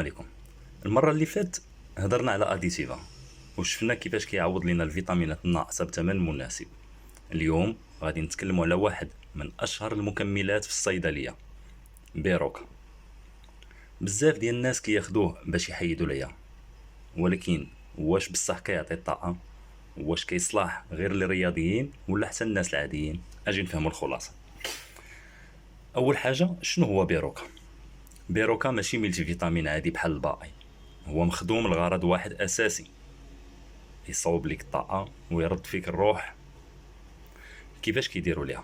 عليكم. المره اللي فات هضرنا على اديتيفا وشفنا كيفاش كيعوض لنا الفيتامينات الناقصه بثمن مناسب. اليوم غادي نتكلموا على واحد من اشهر المكملات في الصيدليه، بيروكا. بزاف ديال الناس كياخدوه باش يحيدوا العيا، ولكن واش بصح كيعطي الطاقه؟ واش كيصلح غير للرياضيين ولا حتى الناس العاديين؟ اجي نفهموا الخلاصه. اول حاجه، شنو هو بيروكا؟ بيروكا ماشي ملتي فيتامين عادي بحال الباقي، هو مخدوم لغرض واحد اساسي، يصوب لك الطاقه ويرد فيك الروح. كيفاش كيديروا ليها؟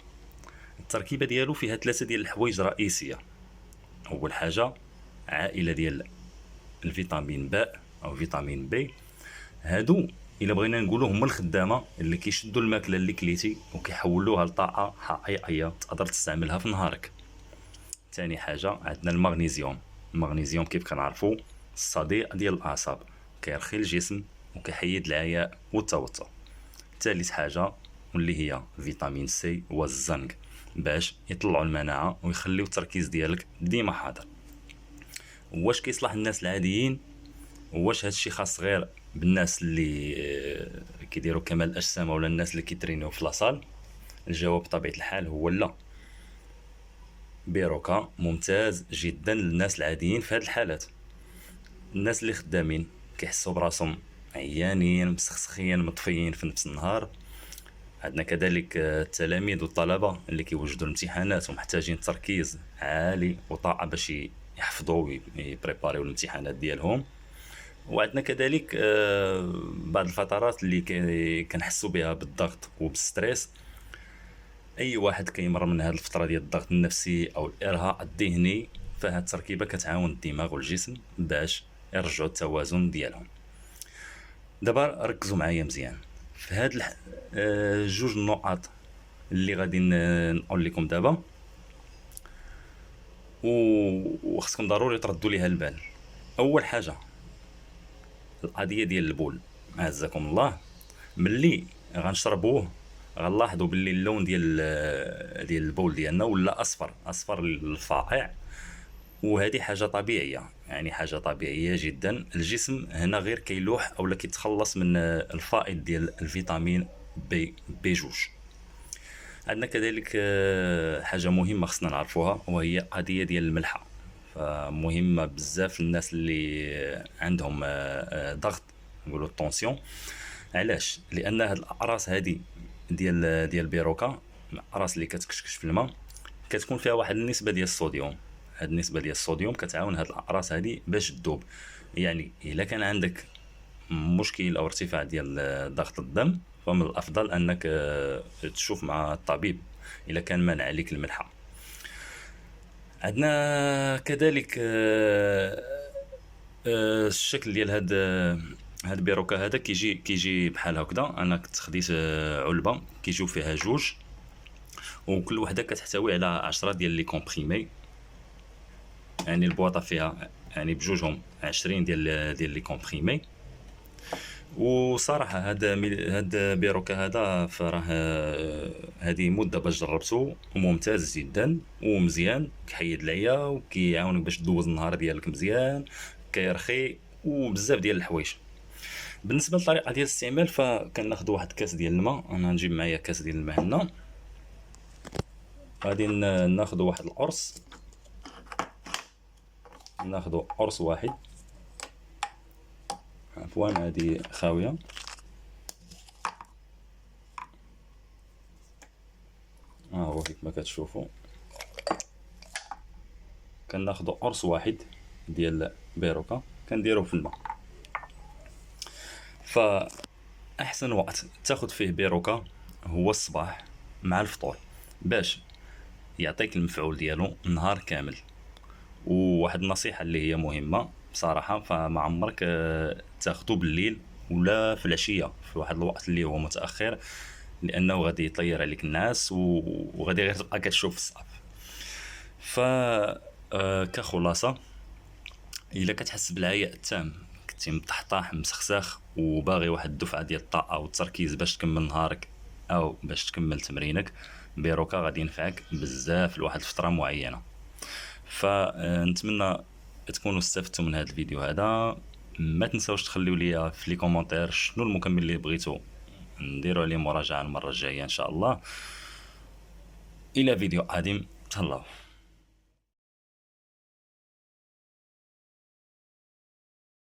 التركيبه ديالو فيها ثلاثه ديال الحوايج رئيسيه. اول حاجه، عائله ديال الفيتامين باء او فيتامين بي. هادو الا بغينا نقولوا هما الخدامه اللي كيشدوا الماكله اللي كليتي وكيحولوها لطاقه حقيقيه تقدر تستعملها في نهارك. ثاني حاجه عندنا المغنيسيوم. المغنيسيوم كيف كنعرفوا الصديق ديال الاعصاب، كيرخي الجسم وكيحيد العياء والتوتر. ثالث حاجه واللي هي فيتامين سي والزنك، باش يطلعوا المناعه ويخليو التركيز ديالك ديما حاضر. واش كيصلح الناس العاديين؟ واش هادشي خاص غير بالناس اللي كيديروا كمال الاجسام ولا الناس اللي كيترينيو في لاصال؟ الجواب بطبيعه الحال هو لا. بيروكا ممتاز جدا للناس العاديين في هاد الحالات. الناس اللي خدامين كيحسوا براسهم عيانين مسخسخين مطفيين في نفس النهار. عندنا كذلك التلاميذ والطلبه اللي كيوجدوا الامتحانات ومحتاجين تركيز عالي وطاقه باش يحفظوا ويبريباريو الامتحانات ديالهم. وعندنا كذلك بعض الفترات اللي كنحسوا بها بالضغط وبالستريس. اي واحد كيمر من هذه الفتره ديال الضغط النفسي او الارهاق الذهني، فهاد التركيبه كتعاون الدماغ والجسم باش يرجعوا التوازن ديالهم. دابا ركزوا معايا مزيان في هاد جوج النقاط اللي غادي نقول لكم دابا، وخصكم ضروري تردوا ليها البال. اول حاجه القضيه ديال البول، عزكم الله. ملي غنشربوه غنلاحظوا باللي اللون ديال البول ديالنا ولا اصفر الفاقع، وهذه حاجه طبيعيه، يعني حاجه طبيعيه جدا. الجسم هنا غير كيلوح اولا كيتخلص من الفائض ديال الفيتامين بي جوج. عندنا كذلك حاجه مهمه خصنا نعرفوها، وهي قضيه ديال الملحه. فمهمه بزاف للناس اللي عندهم ضغط، نقولوا الطونسيون. علاش؟ لان هاد الاقراص هادي ديال بيروكا، الاقراص اللي كتكشكش في الماء، كتكون فيها واحد النسبه ديال الصوديوم. هاد النسبه ديال الصوديوم كتعاون هاد الاقراص هادي باش تذوب. يعني الا كان عندك مشكل او ارتفاع ديال ضغط الدم، فمن الافضل انك تشوف مع الطبيب الا كان مانع عليك الملحه. عندنا كذلك الشكل ديال هاد بيروكا هذا كيجي بحال هكذا. انا كنت خديت علبه كيجيو فيها جوج، وكل وحده كتحتوي على 10 ديال لي كومبريمي. يعني البواطه فيها يعني بجوجهم 20 ديال لي كومبريمي. وصراحه هاد بيروكا هذا فراه هذه مده باش جربته وممتاز جدا ومزيان، كيحيد العيا وكيعاونك باش دوز النهار ديالك مزيان، كيرخي وبزاف ديال الحوايج. بالنسبه للطريقه ديال الاستعمال، فكناخذ واحد كاس ديال الماء. انا نجيب معايا كاس ديال الماء هنا. غادي ناخذ واحد القرص، ناخذ قرص واحد. عفوا هذه خاويه. هو كيف ما كتشوفوا كناخذ قرص واحد ديال بيروكا كنديروه في الماء. فاحسن وقت تاخذ فيه بيروكا هو الصباح مع الفطور، باش يعطيك المفعول ديالو النهار كامل. وواحد النصيحه اللي هي مهمه بصراحه، فما عمرك تاخذو بالليل ولا في العشيه في واحد الوقت اللي هو متاخر، لانه غادي يطير عليك الناس وغادي غير تبقى كتشوف الصعب. ف كخلاصه، الا كتحس بالعياء التام، كنتي مطحطح مسخسخ وباغي واحد الدفعه ديال الطاقه والتركيز باش تكمل نهارك او باش تكمل تمرينك، بيروكا غادي ينفعك بزاف لواحد الفتره معينه. فنتمنى تكونوا استفدتوا من هذا الفيديو هذا. ما تنساوش تخليوا لي في لي كومونتير شنو المكمل اللي بغيتوا نديروا عليه مراجعه المره الجايه ان شاء الله. الى فيديو قادم، تهلاو.